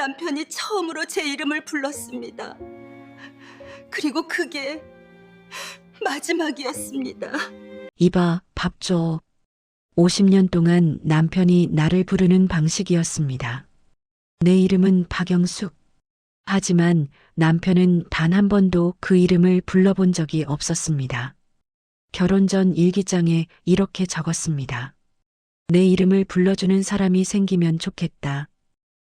남편이 처음으로 제 이름을 불렀습니다. 그리고 그게 마지막이었습니다. 이봐, 밥 줘. 50년 동안 남편이 나를 부르는 방식이었습니다. 내 이름은 박영숙. 하지만 남편은 단 한 번도 그 이름을 불러본 적이 없었습니다. 결혼 전 일기장에 이렇게 적었습니다. 내 이름을 불러주는 사람이 생기면 좋겠다.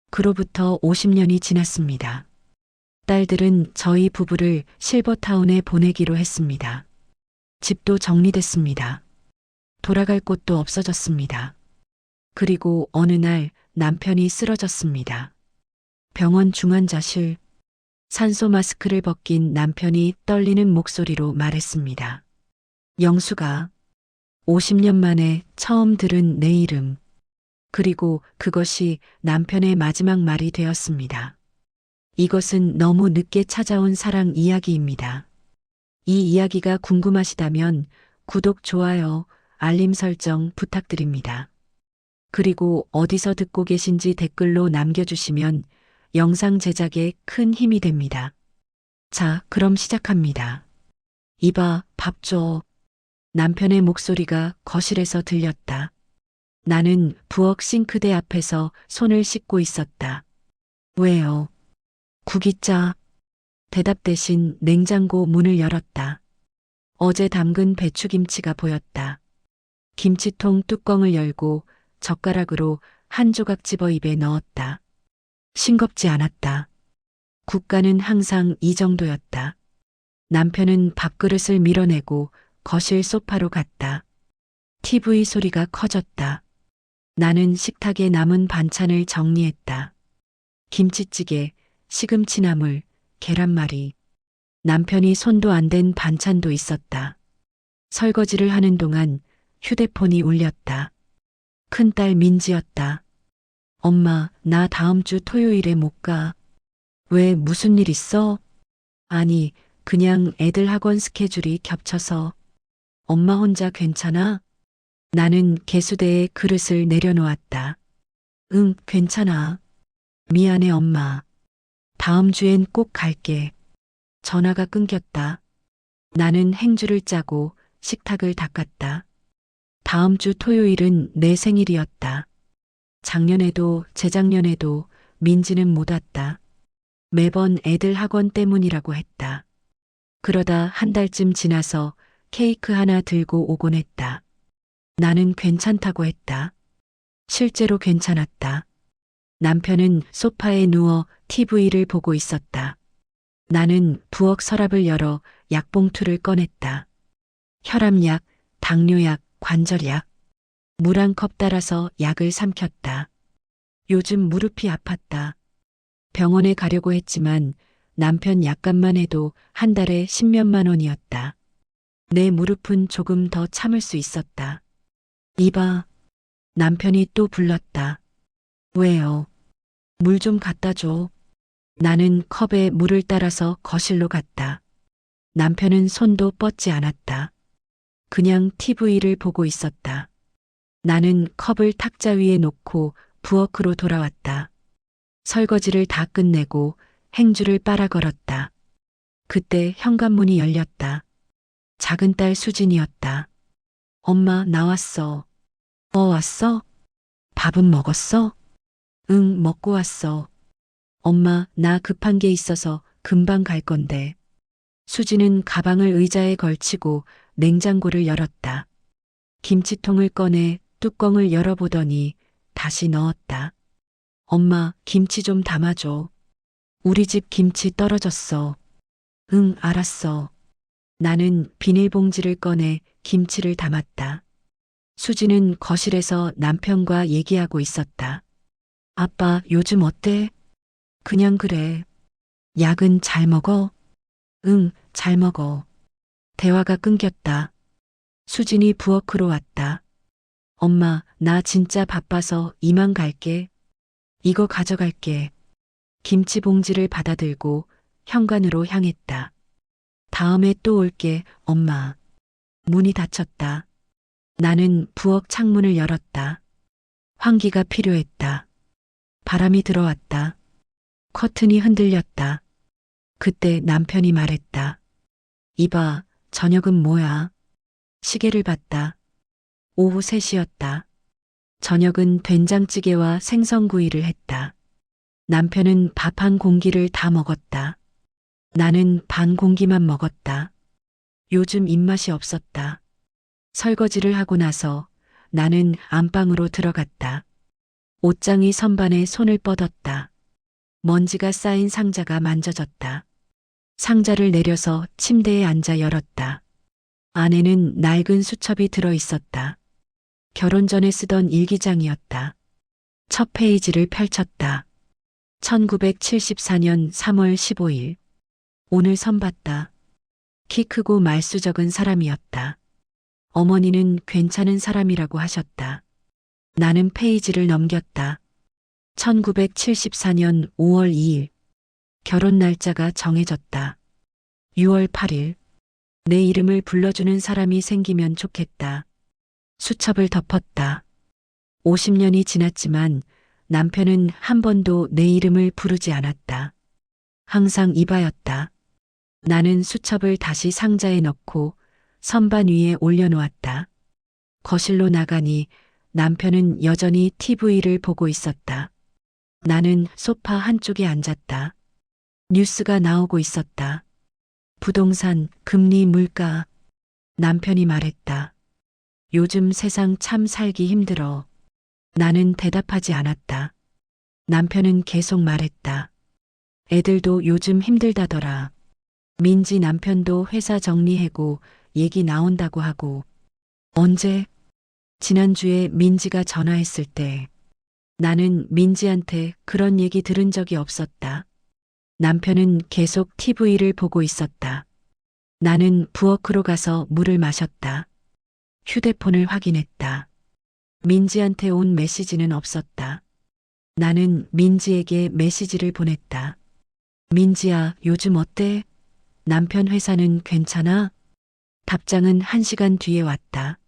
그로부터 50년이 지났습니다. 딸들은 저희 부부를 실버타운에 보내기로 했습니다. 집도 정리됐습니다. 돌아갈 곳도 없어졌습니다. 그리고 어느 날 남편이 쓰러졌습니다. 병원 중환자실. 산소 마스크를 벗긴 남편이 떨리는 목소리로 말했습니다. 영수가 50년 만에 처음 들은 내 이름. 그리고 그것이 남편의 마지막 말이 되었습니다. 이것은 너무 늦게 찾아온 사랑 이야기입니다. 이 이야기가 궁금하시다면 구독, 좋아요, 알림 설정 부탁드립니다. 그리고 어디서 듣고 계신지 댓글로 남겨주시면 영상 제작에 큰 힘이 됩니다. 자, 그럼 시작합니다. 이봐, 밥 줘. 남편의 목소리가 거실에서 들렸다. 나는 부엌 싱크대 앞에서 손을 씻고 있었다. 왜요? 국이 짜. 대답 대신 냉장고 문을 열었다. 어제 담근 배추김치가 보였다. 김치통 뚜껑을 열고 젓가락으로 한 조각 집어 입에 넣었다. 싱겁지 않았다. 국간은 항상 이 정도였다. 남편은 밥그릇을 밀어내고 거실 소파로 갔다. TV 소리가 커졌다. 나는 식탁에 남은 반찬을 정리했다. 김치찌개, 시금치나물, 계란말이. 남편이 손도 안 댄 반찬도 있었다. 설거지를 하는 동안 휴대폰이 울렸다. 큰딸 민지였다. 엄마, 나 다음 주 토요일에 못 가. 왜, 무슨 일 있어? 아니, 그냥 애들 학원 스케줄이 겹쳐서. 엄마 혼자 괜찮아? 나는 개수대에 그릇을 내려놓았다. 응, 괜찮아. 미안해, 엄마. 다음 주엔 꼭 갈게. 전화가 끊겼다. 나는 행주를 짜고 식탁을 닦았다. 다음 주 토요일은 내 생일이었다. 작년에도 재작년에도 민지는 못 왔다. 매번 애들 학원 때문이라고 했다. 그러다 한 달쯤 지나서 케이크 하나 들고 오곤 했다. 나는 괜찮다고 했다. 실제로 괜찮았다. 남편은 소파에 누워 TV를 보고 있었다. 나는 부엌 서랍을 열어 약봉투를 꺼냈다. 혈압약, 당뇨약, 관절약. 물 한 컵 따라서 약을 삼켰다. 요즘 무릎이 아팠다. 병원에 가려고 했지만 남편 약값만 해도 한 달에 10몇만 원이었다. 내 무릎은 조금 더 참을 수 있었다. 이봐. 남편이 또 불렀다. 왜요? 물 좀 갖다 줘. 나는 컵에 물을 따라서 거실로 갔다. 남편은 손도 뻗지 않았다. 그냥 TV를 보고 있었다. 나는 컵을 탁자 위에 놓고 부엌으로 돌아왔다. 설거지를 다 끝내고 행주를 빨아 걸었다. 그때 현관문이 열렸다. 작은 딸 수진이었다. 엄마, 나왔어. 왔어? 밥은 먹었어? 응, 먹고 왔어. 엄마, 나 급한 게 있어서 금방 갈 건데. 수진은 가방을 의자에 걸치고 냉장고를 열었다. 김치통을 꺼내 뚜껑을 열어보더니 다시 넣었다. 엄마, 김치 좀 담아줘. 우리 집 김치 떨어졌어. 응, 알았어. 나는 비닐봉지를 꺼내 김치를 담았다. 수지는 거실에서 남편과 얘기하고 있었다. 아빠, 요즘 어때? 그냥 그래. 약은 잘 먹어? 응, 잘 먹어. 대화가 끊겼다. 수진이 부엌으로 왔다. 엄마, 나 진짜 바빠서 이만 갈게. 이거 가져갈게. 김치 봉지를 받아들고 현관으로 향했다. 다음에 또 올게, 엄마. 문이 닫혔다. 나는 부엌 창문을 열었다. 환기가 필요했다. 바람이 들어왔다. 커튼이 흔들렸다. 그때 남편이 말했다. 이봐, 저녁은 뭐야? 시계를 봤다. 오후 3시였다. 저녁은 된장찌개와 생선구이를 했다. 남편은 밥 한 공기를 다 먹었다. 나는 반 공기만 먹었다. 요즘 입맛이 없었다. 설거지를 하고 나서 나는 안방으로 들어갔다. 옷장이 선반에 손을 뻗었다. 먼지가 쌓인 상자가 만져졌다. 상자를 내려서 침대에 앉아 열었다. 안에는 낡은 수첩이 들어 있었다. 결혼 전에 쓰던 일기장이었다. 첫 페이지를 펼쳤다. 1974년 3월 15일. 오늘 선 봤다. 키 크고 말수 적은 사람이었다. 어머니는 괜찮은 사람이라고 하셨다. 나는 페이지를 넘겼다. 1974년 5월 2일. 결혼 날짜가 정해졌다. 6월 8일. 내 이름을 불러주는 사람이 생기면 좋겠다. 수첩을 덮었다. 50년이 지났지만 남편은 한 번도 내 이름을 부르지 않았다. 항상 이바였다. 나는 수첩을 다시 상자에 넣고 선반 위에 올려놓았다. 거실로 나가니 남편은 여전히 TV를 보고 있었다. 나는 소파 한쪽에 앉았다. 뉴스가 나오고 있었다. 부동산, 금리, 물가. 남편이 말했다. 요즘 세상 참 살기 힘들어. 나는 대답하지 않았다. 남편은 계속 말했다. 애들도 요즘 힘들다더라. 민지 남편도 회사 정리해고 얘기 나온다고 하고. 언제? 지난주에 민지가 전화했을 때. 나는 민지한테 그런 얘기 들은 적이 없었다. 남편은 계속 TV를 보고 있었다. 나는 부엌으로 가서 물을 마셨다. 휴대폰을 확인했다. 민지한테 온 메시지는 없었다. 나는 민지에게 메시지를 보냈다. 민지야, 요즘 어때? 남편 회사는 괜찮아? 답장은 1시간 뒤에 왔다.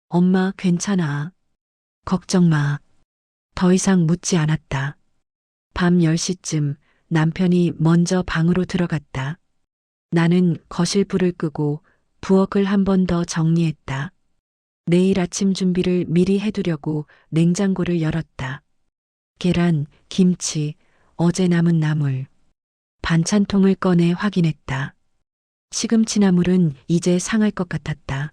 엄마 괜찮아. 걱정 마. 더 이상 묻지 않았다. 밤 10시쯤 남편이 먼저 방으로 들어갔다. 나는 거실 불을 끄고 부엌을 한 번 더 정리했다. 내일 아침 준비를 미리 해두려고 냉장고를 열었다. 계란, 김치, 어제 남은 나물. 반찬통을 꺼내 확인했다. 시금치 나물은 이제 상할 것 같았다.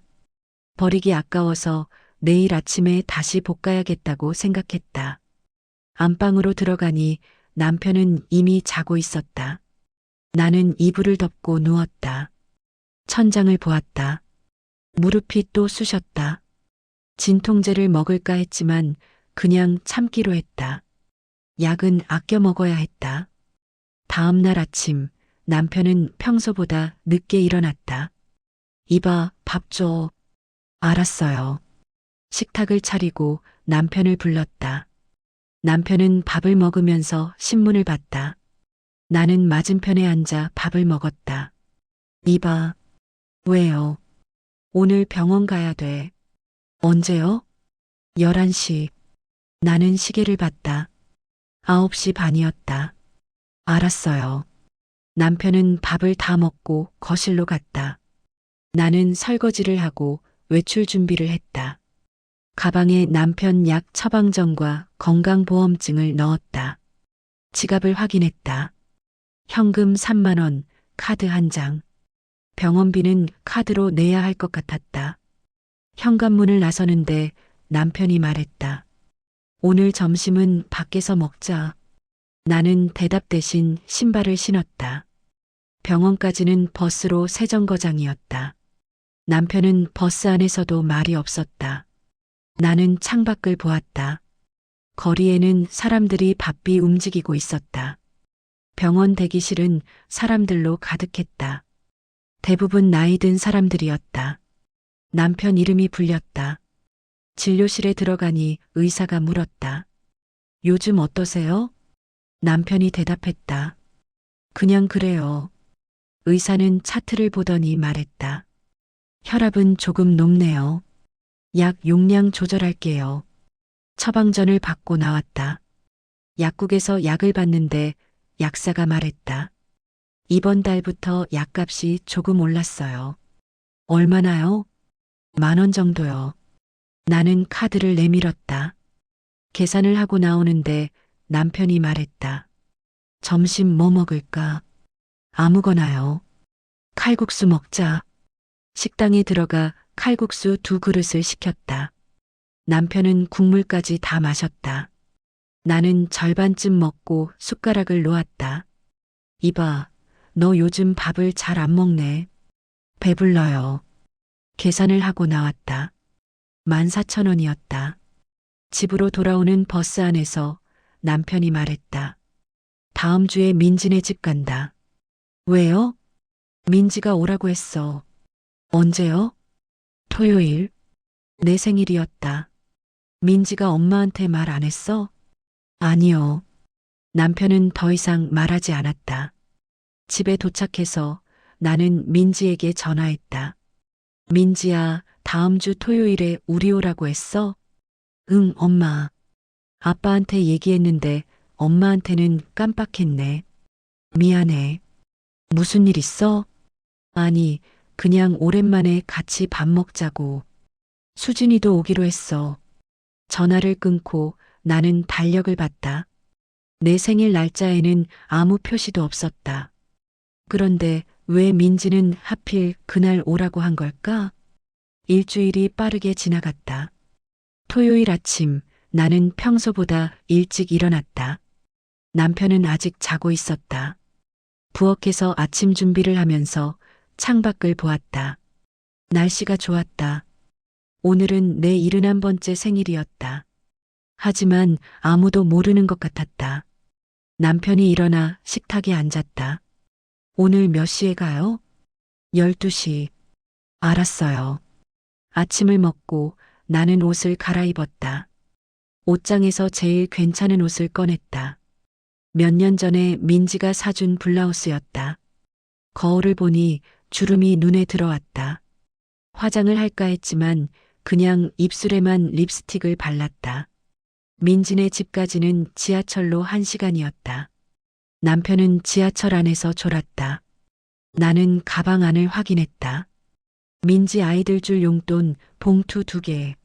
버리기 아까워서 내일 아침에 다시 볶아야겠다고 생각했다. 안방으로 들어가니 남편은 이미 자고 있었다. 나는 이불을 덮고 누웠다. 천장을 보았다. 무릎이 또 쑤셨다. 진통제를 먹을까 했지만 그냥 참기로 했다. 약은 아껴 먹어야 했다. 다음 날 아침 남편은 평소보다 늦게 일어났다. 이봐, 밥 줘. 알았어요. 식탁을 차리고 남편을 불렀다. 남편은 밥을 먹으면서 신문을 봤다. 나는 맞은편에 앉아 밥을 먹었다. 이봐. 왜요? 오늘 병원 가야 돼. 언제요? 11시. 나는 시계를 봤다. 9시 반이었다. 알았어요. 남편은 밥을 다 먹고 거실로 갔다. 나는 설거지를 하고 외출 준비를 했다. 가방에 남편 약 처방전과 건강보험증을 넣었다. 지갑을 확인했다. 현금 3만 원, 카드 한 장. 병원비는 카드로 내야 할 것 같았다. 현관문을 나서는데 남편이 말했다. 오늘 점심은 밖에서 먹자. 나는 대답 대신 신발을 신었다. 병원까지는 버스로 세정거장이었다. 남편은 버스 안에서도 말이 없었다. 나는 창밖을 보았다. 거리에는 사람들이 바삐 움직이고 있었다. 병원 대기실은 사람들로 가득했다. 대부분 나이 든 사람들이었다. 남편 이름이 불렸다. 진료실에 들어가니 의사가 물었다. 요즘 어떠세요? 남편이 대답했다. 그냥 그래요. 의사는 차트를 보더니 말했다. 혈압은 조금 높네요. 약 용량 조절할게요. 처방전을 받고 나왔다. 약국에서 약을 받는데 약사가 말했다. 이번 달부터 약값이 조금 올랐어요. 얼마나요? 10,000원 정도요. 나는 카드를 내밀었다. 계산을 하고 나오는데 남편이 말했다. 점심 뭐 먹을까? 아무거나요. 칼국수 먹자. 식당에 들어가 칼국수 2그릇을 시켰다. 남편은 국물까지 다 마셨다. 나는 절반쯤 먹고 숟가락을 놓았다. 이봐, 너 요즘 밥을 잘 안 먹네. 배불러요. 계산을 하고 나왔다. 14,000원이었다. 집으로 돌아오는 버스 안에서 남편이 말했다. 다음 주에 민지네 집 간다. 왜요? 민지가 오라고 했어. 언제요? 토요일. 내 생일이었다. 민지가 엄마한테 말 안 했어? 아니요. 남편은 더 이상 말하지 않았다. 집에 도착해서 나는 민지에게 전화했다. 민지야, 다음 주 토요일에 우리 오라고 했어? 응, 엄마. 아빠한테 얘기했는데 엄마한테는 깜빡했네. 미안해. 무슨 일 있어? 아니, 그냥 오랜만에 같이 밥 먹자고. 수진이도 오기로 했어. 전화를 끊고 나는 달력을 봤다. 내 생일 날짜에는 아무 표시도 없었다. 그런데 왜 민지는 하필 그날 오라고 한 걸까? 일주일이 빠르게 지나갔다. 토요일 아침 나는 평소보다 일찍 일어났다. 남편은 아직 자고 있었다. 부엌에서 아침 준비를 하면서 창밖을 보았다. 날씨가 좋았다. 오늘은 내 71번째 생일이었다. 하지만 아무도 모르는 것 같았다. 남편이 일어나 식탁에 앉았다. 오늘 몇 시에 가요? 12시. 알았어요. 아침을 먹고 나는 옷을 갈아입었다. 옷장에서 제일 괜찮은 옷을 꺼냈다. 몇 년 전에 민지가 사준 블라우스였다. 거울을 보니 주름이 눈에 들어왔다. 화장을 할까 했지만 그냥 입술에만 립스틱을 발랐다. 민지네 집까지는 지하철로 1시간이었다. 남편은 지하철 안에서 졸았다. 나는 가방 안을 확인했다. 민지 아이들 줄 용돈 봉투 2개.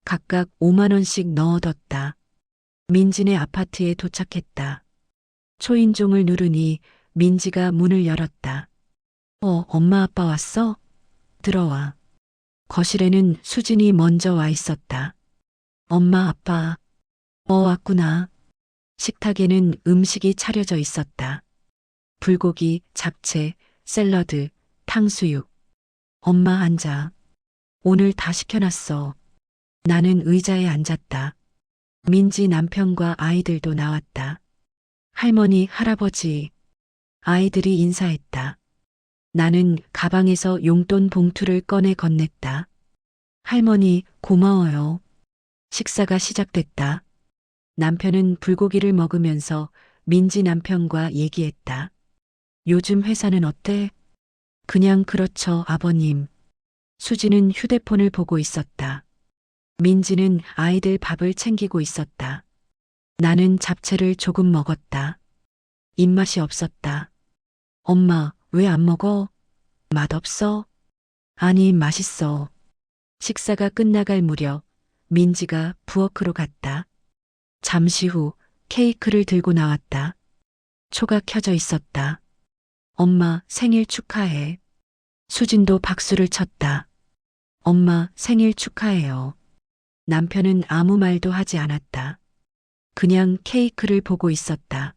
각각 5만 원씩 넣어뒀다. 민지네 아파트에 도착했다. 초인종을 누르니 민지가 문을 열었다. 엄마 아빠 왔어? 들어와. 거실에는 수진이 먼저 와 있었다. 엄마 아빠. 왔구나. 식탁에는 음식이 차려져 있었다. 불고기, 잡채, 샐러드, 탕수육. 엄마 앉아. 오늘 다 시켜놨어. 나는 의자에 앉았다. 민지 남편과 아이들도 나왔다. 할머니, 할아버지. 아이들이 인사했다. 나는 가방에서 용돈 봉투를 꺼내 건넸다. 할머니, 고마워요. 식사가 시작됐다. 남편은 불고기를 먹으면서 민지 남편과 얘기했다. 요즘 회사는 어때? 그냥 그렇죠, 아버님. 수지는 휴대폰을 보고 있었다. 민지는 아이들 밥을 챙기고 있었다. 나는 잡채를 조금 먹었다. 입맛이 없었다. 엄마, 왜 안 먹어? 맛없어? 아니, 맛있어. 식사가 끝나갈 무렵 민지가 부엌으로 갔다. 잠시 후 케이크를 들고 나왔다. 초가 켜져 있었다. 엄마 생일 축하해. 수진도 박수를 쳤다. 엄마 생일 축하해요. 남편은 아무 말도 하지 않았다. 그냥 케이크를 보고 있었다.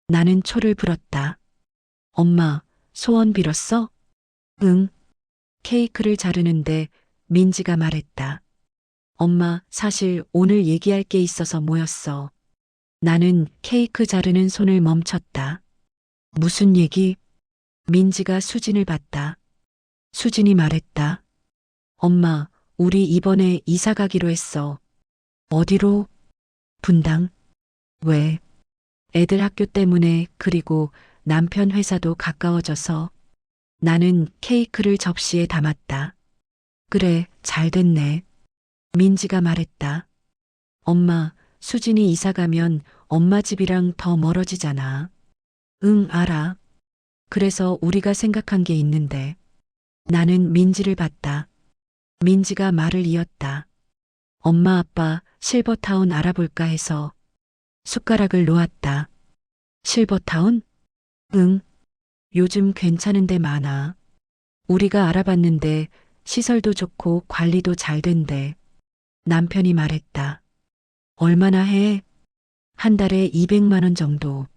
나는 초를 불었다. 엄마, 소원 빌었어? 응. 케이크를 자르는데 민지가 말했다. 엄마, 사실 오늘 얘기할 게 있어서 모였어. 나는 케이크 자르는 손을 멈췄다. 무슨 얘기? 민지가 수진을 봤다. 수진이 말했다. 엄마, 우리 이번에 이사 가기로 했어. 어디로? 분당. 왜? 애들 학교 때문에 그리고 남편 회사도 가까워져서. 나는 케이크를 접시에 담았다. 그래, 잘 됐네. 민지가 말했다. 엄마, 수진이 이사 가면 엄마 집이랑 더 멀어지잖아. 응, 알아. 그래서 우리가 생각한 게 있는데. 나는 민지를 봤다. 민지가 말을 이었다. 엄마 아빠 실버타운 알아볼까 해서 숟가락을 놓았다. 실버타운? 응. 요즘 괜찮은 데 많아. 우리가 알아봤는데 시설도 좋고 관리도 잘 된대. 남편이 말했다. 얼마나 해? 한 달에 200만 원 정도.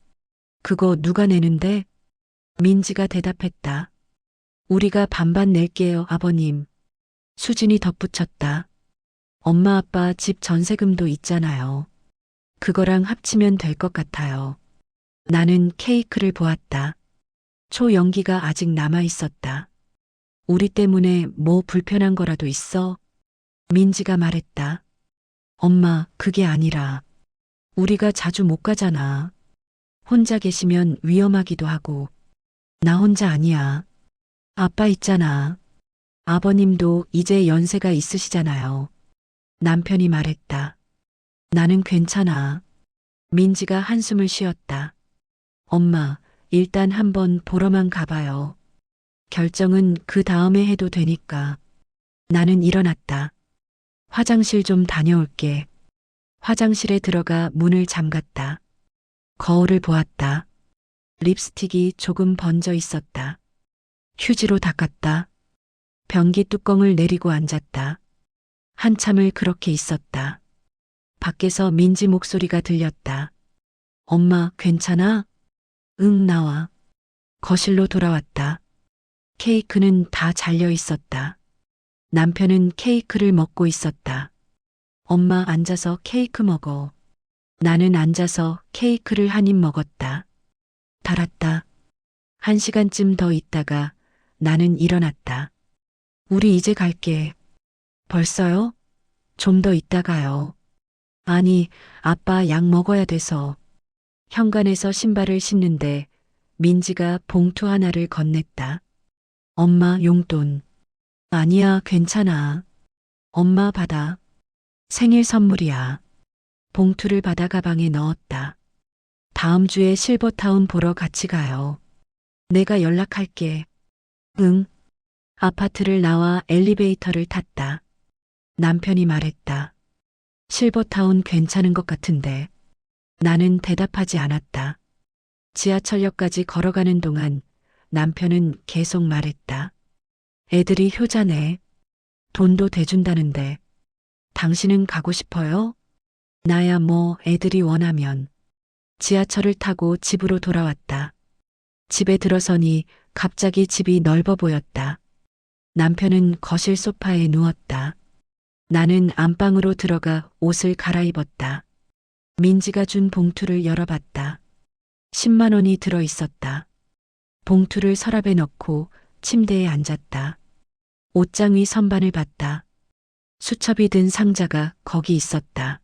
그거 누가 내는데? 민지가 대답했다. 우리가 반반 낼게요, 아버님. 수진이 덧붙였다. 엄마 아빠 집 전세금도 있잖아요. 그거랑 합치면 될 것 같아요. 나는 케이크를 보았다. 초연기가 아직 남아 있었다. 우리 때문에 뭐 불편한 거라도 있어? 민지가 말했다. 엄마, 그게 아니라 우리가 자주 못 가잖아. 혼자 계시면 위험하기도 하고. 나 혼자 아니야. 아빠 있잖아. 아버님도 이제 연세가 있으시잖아요. 남편이 말했다. 나는 괜찮아. 민지가 한숨을 쉬었다. 엄마, 일단 한번 보러만 가봐요. 결정은 그 다음에 해도 되니까. 나는 일어났다. 화장실 좀 다녀올게. 화장실에 들어가 문을 잠갔다. 거울을 보았다. 립스틱이 조금 번져 있었다. 휴지로 닦았다. 변기 뚜껑을 내리고 앉았다. 한참을 그렇게 있었다. 밖에서 민지 목소리가 들렸다. 엄마, 괜찮아? 응, 나와. 거실로 돌아왔다. 케이크는 다 잘려 있었다. 남편은 케이크를 먹고 있었다. 엄마 앉아서 케이크 먹어. 나는 앉아서 케이크를 한 입 먹었다. 달았다. 1시간쯤 더 있다가 나는 일어났다. 우리 이제 갈게. 벌써요? 좀 더 있다가요. 아니, 아빠 약 먹어야 돼서. 현관에서 신발을 신는데 민지가 봉투 하나를 건넸다. 엄마 용돈. 아니야, 괜찮아. 엄마 받아. 생일 선물이야. 봉투를 받아 가방에 넣었다. 다음 주에 실버타운 보러 같이 가요. 내가 연락할게. 응. 아파트를 나와 엘리베이터를 탔다. 남편이 말했다. 실버타운 괜찮은 것 같은데. 나는 대답하지 않았다. 지하철역까지 걸어가는 동안 남편은 계속 말했다. 애들이 효자네. 돈도 대준다는데. 당신은 가고 싶어요? 나야 뭐 애들이 원하면. 지하철을 타고 집으로 돌아왔다. 집에 들어서니 갑자기 집이 넓어 보였다. 남편은 거실 소파에 누웠다. 나는 안방으로 들어가 옷을 갈아입었다. 민지가 준 봉투를 열어봤다. 10만 원이 들어 있었다. 봉투를 서랍에 넣고 침대에 앉았다. 옷장 위 선반을 봤다. 수첩이 든 상자가 거기 있었다.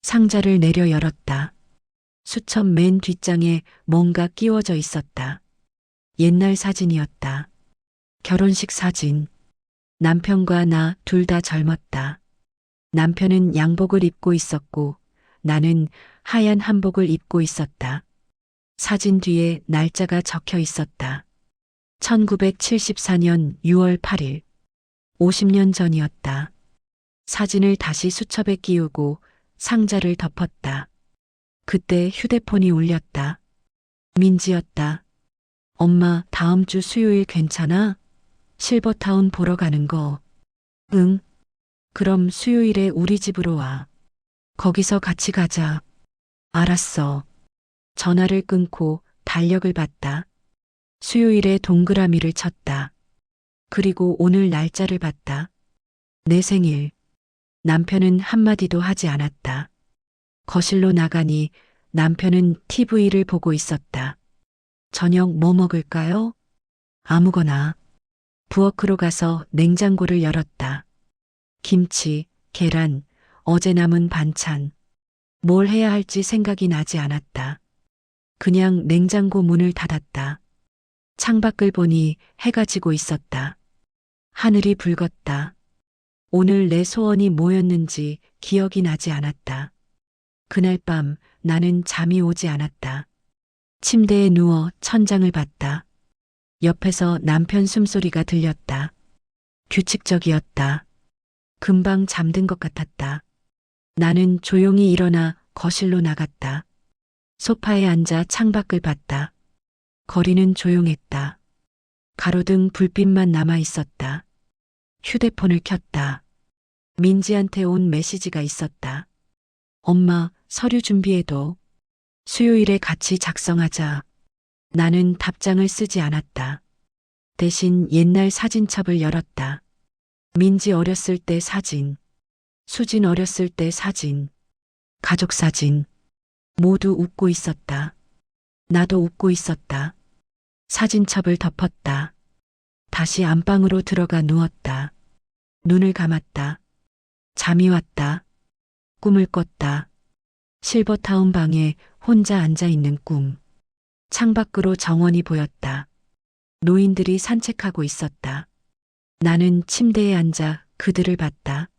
상자를 내려 열었다. 수첩 맨 뒷장에 뭔가 끼워져 있었다. 옛날 사진이었다. 결혼식 사진. 남편과 나 둘 다 젊었다. 남편은 양복을 입고 있었고 나는 하얀 한복을 입고 있었다. 사진 뒤에 날짜가 적혀 있었다. 1974년 6월 8일. 50년 전이었다. 사진을 다시 수첩에 끼우고 상자를 덮었다. 그때 휴대폰이 울렸다. 민지였다. 엄마, 다음 주 수요일 괜찮아? 실버타운 보러 가는 거. 응. 그럼 수요일에 우리 집으로 와. 거기서 같이 가자. 알았어. 전화를 끊고 달력을 봤다. 수요일에 동그라미를 쳤다. 그리고 오늘 날짜를 봤다. 내 생일. 남편은 한마디도 하지 않았다. 거실로 나가니 남편은 TV를 보고 있었다. 저녁 뭐 먹을까요? 아무거나. 부엌으로 가서 냉장고를 열었다. 김치, 계란, 어제 남은 반찬. 뭘 해야 할지 생각이 나지 않았다. 그냥 냉장고 문을 닫았다. 창밖을 보니 해가 지고 있었다. 하늘이 붉었다. 오늘 내 소원이 뭐였는지 기억이 나지 않았다. 그날 밤 나는 잠이 오지 않았다. 침대에 누워 천장을 봤다. 옆에서 남편 숨소리가 들렸다. 규칙적이었다. 금방 잠든 것 같았다. 나는 조용히 일어나 거실로 나갔다. 소파에 앉아 창밖을 봤다. 거리는 조용했다. 가로등 불빛만 남아 있었다. 휴대폰을 켰다. 민지한테 온 메시지가 있었다. 엄마, 서류 준비해도 수요일에 같이 작성하자. 나는 답장을 쓰지 않았다. 대신 옛날 사진첩을 열었다. 민지 어렸을 때 사진, 수진 어렸을 때 사진, 가족 사진. 모두 웃고 있었다. 나도 웃고 있었다. 사진첩을 덮었다. 다시 안방으로 들어가 누웠다. 눈을 감았다. 잠이 왔다. 꿈을 꿨다. 실버타운 방에 혼자 앉아 있는 꿈. 창밖으로 정원이 보였다. 노인들이 산책하고 있었다. 나는 침대에 앉아 그들을 봤다.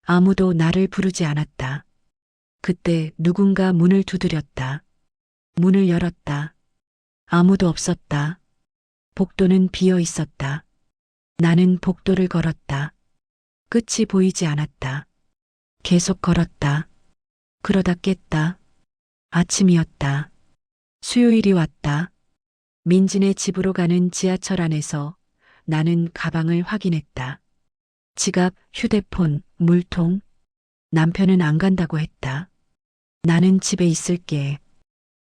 아무도 나를 부르지 않았다. 그때 누군가 문을 두드렸다. 문을 열었다. 아무도 없었다. 복도는 비어 있었다. 나는 복도를 걸었다. 끝이 보이지 않았다. 계속 걸었다. 그러다 깼다. 아침이었다. 수요일이 왔다. 민진의 집으로 가는 지하철 안에서 나는 가방을 확인했다. 지갑, 휴대폰, 물통. 남편은 안 간다고 했다. 나는 집에 있을게.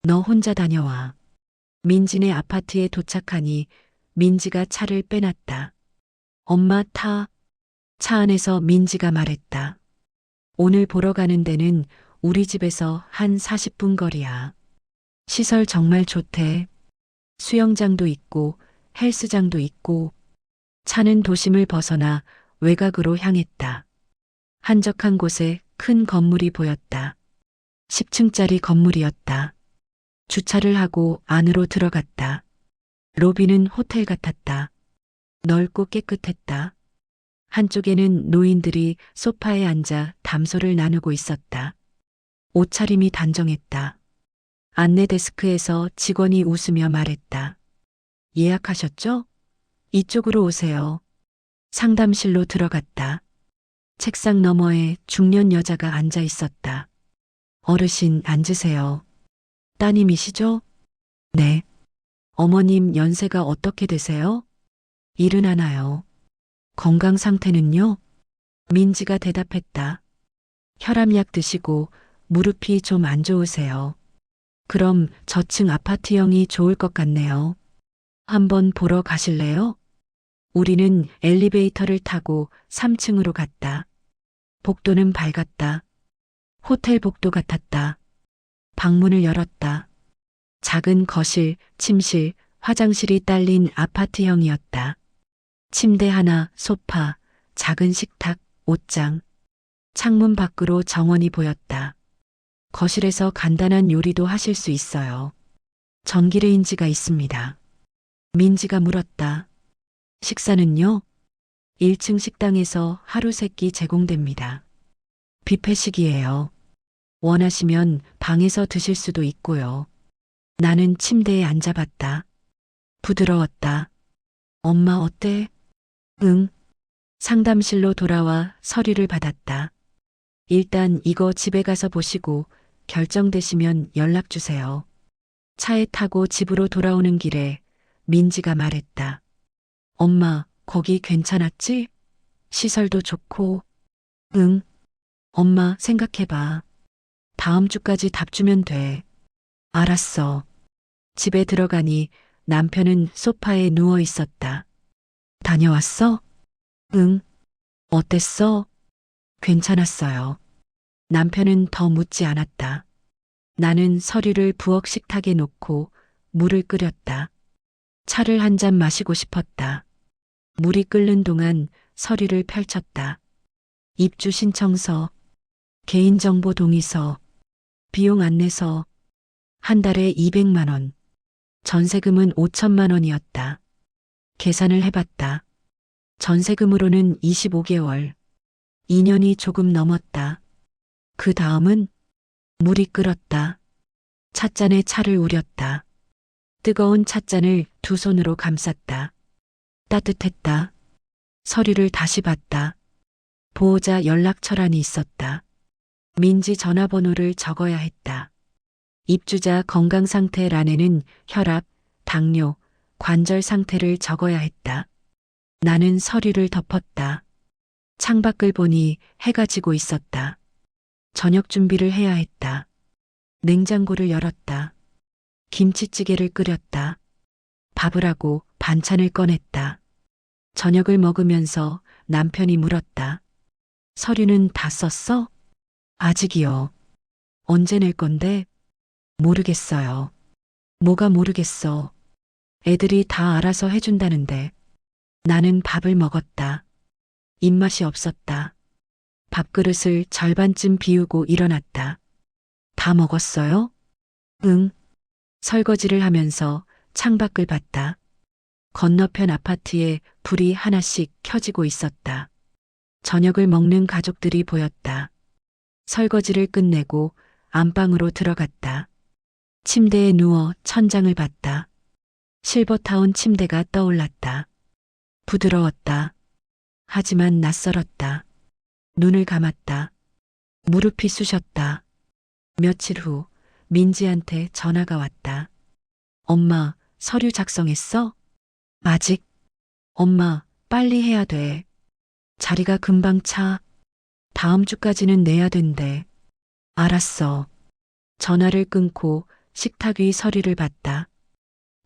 너 혼자 다녀와. 민진의 아파트에 도착하니 민지가 차를 빼놨다. 엄마 타. 차 안에서 민지가 말했다. 오늘 보러 가는 데는 우리 집에서 한 40분 거리야. 시설 정말 좋대. 수영장도 있고 헬스장도 있고. 차는 도심을 벗어나 외곽으로 향했다. 한적한 곳에 큰 건물이 보였다. 10층짜리 건물이었다. 주차를 하고 안으로 들어갔다. 로비는 호텔 같았다. 넓고 깨끗했다. 한쪽에는 노인들이 소파에 앉아 담소를 나누고 있었다. 옷차림이 단정했다. 안내 데스크에서 직원이 웃으며 말했다. 예약하셨죠? 이쪽으로 오세요. 상담실로 들어갔다. 책상 너머에 중년 여자가 앉아 있었다. 어르신 앉으세요. 따님이시죠? 네. 어머님 연세가 어떻게 되세요? 71요. 건강 상태는요? 민지가 대답했다. 혈압약 드시고 무릎이 좀 안 좋으세요. 그럼 저층 아파트형이 좋을 것 같네요. 한번 보러 가실래요? 우리는 엘리베이터를 타고 3층으로 갔다. 복도는 밝았다. 호텔 복도 같았다. 방문을 열었다. 작은 거실, 침실, 화장실이 딸린 아파트형이었다. 침대 하나, 소파, 작은 식탁, 옷장. 창문 밖으로 정원이 보였다. 거실에서 간단한 요리도 하실 수 있어요. 전기레인지가 있습니다. 민지가 물었다. 식사는요? 1층 식당에서 하루 세끼 제공됩니다. 뷔페식이에요. 원하시면 방에서 드실 수도 있고요. 나는 침대에 앉아봤다. 부드러웠다. 엄마 어때? 응. 상담실로 돌아와 서류를 받았다. 일단 이거 집에 가서 보시고 결정되시면 연락 주세요. 차에 타고 집으로 돌아오는 길에 민지가 말했다. 엄마, 거기 괜찮았지? 시설도 좋고. 응. 엄마, 생각해봐. 다음 주까지 답 주면 돼. 알았어. 집에 들어가니 남편은 소파에 누워 있었다. 다녀왔어? 응. 어땠어? 괜찮았어요. 남편은 더 묻지 않았다. 나는 서류를 부엌 식탁에 놓고 물을 끓였다. 차를 한 잔 마시고 싶었다. 물이 끓는 동안 서류를 펼쳤다. 입주 신청서, 개인정보 동의서, 비용 안내서, 한 달에 200만 원, 전세금은 5천만 원이었다. 계산을 해봤다. 전세금으로는 25개월, 2년이 조금 넘었다. 그 다음은 물이 끓었다. 찻잔에 차를 우렸다. 뜨거운 찻잔을 두 손으로 감쌌다. 따뜻했다. 서류를 다시 봤다. 보호자 연락처란이 있었다. 민지 전화번호를 적어야 했다. 입주자 건강 상태란에는 혈압, 당뇨, 관절 상태를 적어야 했다. 나는 서류를 덮었다. 창밖을 보니 해가 지고 있었다. 저녁 준비를 해야 했다. 냉장고를 열었다. 김치찌개를 끓였다. 밥을 하고 반찬을 꺼냈다. 저녁을 먹으면서 남편이 물었다. 서류는 다 썼어? 아직이요. 언제 낼 건데? 모르겠어요. 뭐가 모르겠어. 애들이 다 알아서 해준다는데. 나는 밥을 먹었다. 입맛이 없었다. 밥그릇을 절반쯤 비우고 일어났다. 다 먹었어요? 응. 설거지를 하면서 창밖을 봤다. 건너편 아파트에 불이 하나씩 켜지고 있었다. 저녁을 먹는 가족들이 보였다. 설거지를 끝내고 안방으로 들어갔다. 침대에 누워 천장을 봤다. 실버타운 침대가 떠올랐다. 부드러웠다. 하지만 낯설었다. 눈을 감았다. 무릎이 쑤셨다. 며칠 후 민지한테 전화가 왔다. 엄마, 서류 작성했어? 아직. 엄마, 빨리 해야 돼. 자리가 금방 차. 다음 주까지는 내야 된대. 알았어. 전화를 끊고 식탁 위 서류를 봤다.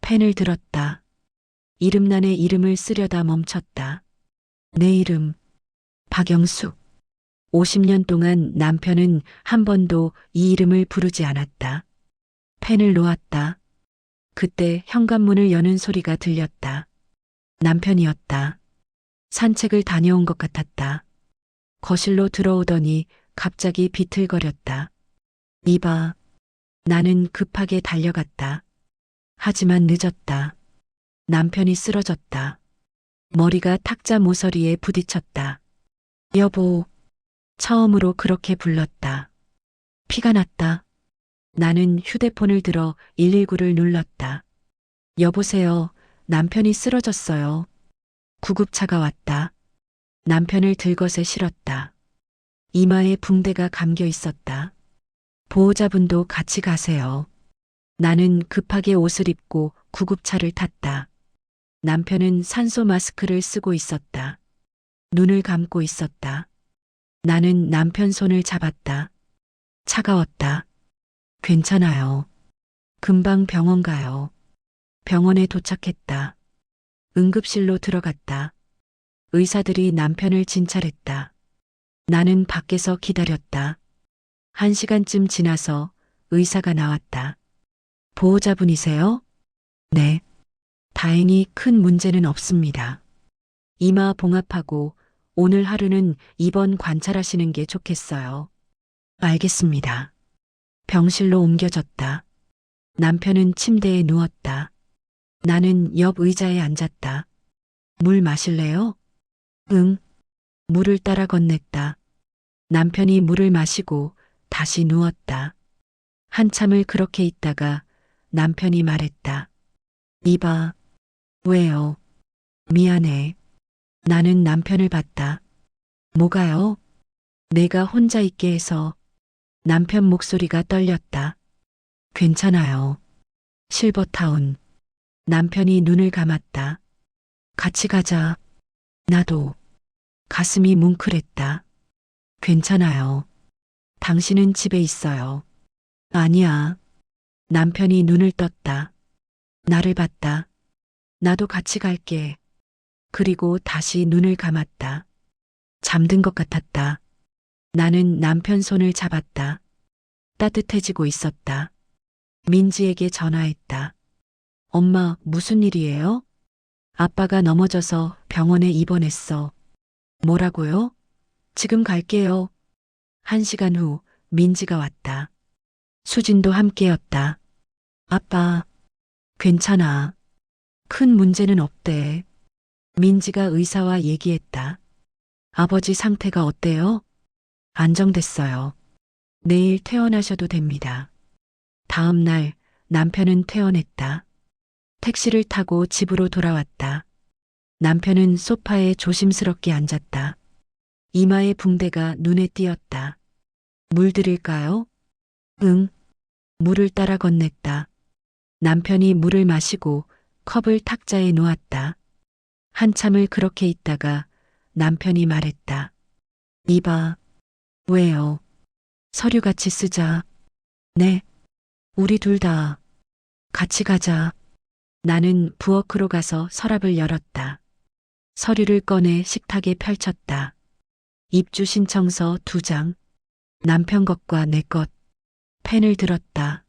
펜을 들었다. 이름란에 이름을 쓰려다 멈췄다. 내 이름, 박영숙. 50년 동안 남편은 한 번도 이 이름을 부르지 않았다. 펜을 놓았다. 그때 현관문을 여는 소리가 들렸다. 남편이었다. 산책을 다녀온 것 같았다. 거실로 들어오더니 갑자기 비틀거렸다. 이봐. 나는 급하게 달려갔다. 하지만 늦었다. 남편이 쓰러졌다. 머리가 탁자 모서리에 부딪혔다. 여보. 처음으로 그렇게 불렀다. 피가 났다. 나는 휴대폰을 들어 119를 눌렀다. 여보세요. 남편이 쓰러졌어요. 구급차가 왔다. 남편을 들것에 실었다. 이마에 붕대가 감겨 있었다. 보호자분도 같이 가세요. 나는 급하게 옷을 입고 구급차를 탔다. 남편은 산소 마스크를 쓰고 있었다. 눈을 감고 있었다. 나는 남편 손을 잡았다. 차가웠다. 괜찮아요. 금방 병원 가요. 병원에 도착했다. 응급실로 들어갔다. 의사들이 남편을 진찰했다. 나는 밖에서 기다렸다. 1시간쯤 지나서 의사가 나왔다. 보호자분이세요? 네. 다행히 큰 문제는 없습니다. 이마 봉합하고 오늘 하루는 입원 관찰하시는 게 좋겠어요. 알겠습니다. 병실로 옮겨졌다. 남편은 침대에 누웠다. 나는 옆 의자에 앉았다. 물 마실래요? 응. 물을 따라 건넸다. 남편이 물을 마시고 다시 누웠다. 한참을 그렇게 있다가 남편이 말했다. 이봐. 왜요? 미안해. 나는 남편을 봤다. 뭐가요? 내가 혼자 있게 해서. 남편 목소리가 떨렸다. 괜찮아요. 실버타운. 남편이 눈을 감았다. 같이 가자. 나도. 가슴이 뭉클했다. 괜찮아요. 당신은 집에 있어요. 아니야. 남편이 눈을 떴다. 나를 봤다. 나도 같이 갈게. 그리고 다시 눈을 감았다. 잠든 것 같았다. 나는 남편 손을 잡았다. 따뜻해지고 있었다. 민지에게 전화했다. 엄마, 무슨 일이에요? 아빠가 넘어져서 병원에 입원했어. 뭐라고요? 지금 갈게요. 1시간 후 민지가 왔다. 수진도 함께였다. 아빠, 괜찮아. 큰 문제는 없대. 민지가 의사와 얘기했다. 아버지 상태가 어때요? 안정됐어요. 내일 퇴원하셔도 됩니다. 다음 날 남편은 퇴원했다. 택시를 타고 집으로 돌아왔다. 남편은 소파에 조심스럽게 앉았다. 이마의 붕대가 눈에 띄었다. 물 드릴까요? 응. 물을 따라 건넸다. 남편이 물을 마시고 컵을 탁자에 놓았다. 한참을 그렇게 있다가 남편이 말했다. 이봐. 왜요? 서류 같이 쓰자. 네. 우리 둘 다. 같이 가자. 나는 부엌으로 가서 서랍을 열었다. 서류를 꺼내 식탁에 펼쳤다. 입주 신청서 2장. 남편 것과 내 것. 펜을 들었다.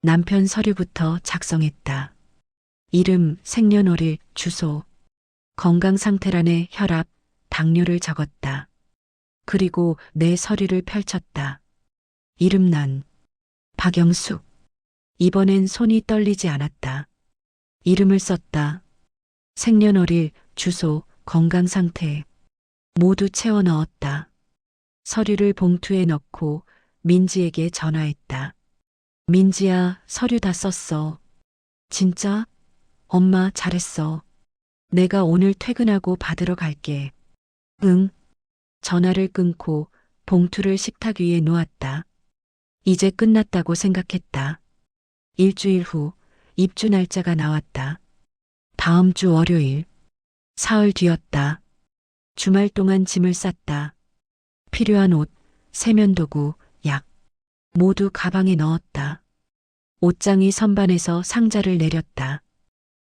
남편 서류부터 작성했다. 이름, 생년월일, 주소, 건강 상태란에 혈압, 당뇨를 적었다. 그리고 내 서류를 펼쳤다. 이름란, 박영숙. 이번엔 손이 떨리지 않았다. 이름을 썼다. 생년월일, 주소, 건강 상태 모두 채워 넣었다. 서류를 봉투에 넣고 민지에게 전화했다. 민지야, 서류 다 썼어. 진짜? 엄마 잘했어. 내가 오늘 퇴근하고 받으러 갈게. 응. 전화를 끊고 봉투를 식탁 위에 놓았다. 이제 끝났다고 생각했다. 일주일 후 입주 날짜가 나왔다. 다음 주 월요일. 사흘 뒤였다. 주말 동안 짐을 쌌다. 필요한 옷, 세면도구, 약 모두 가방에 넣었다. 옷장이 선반에서 상자를 내렸다.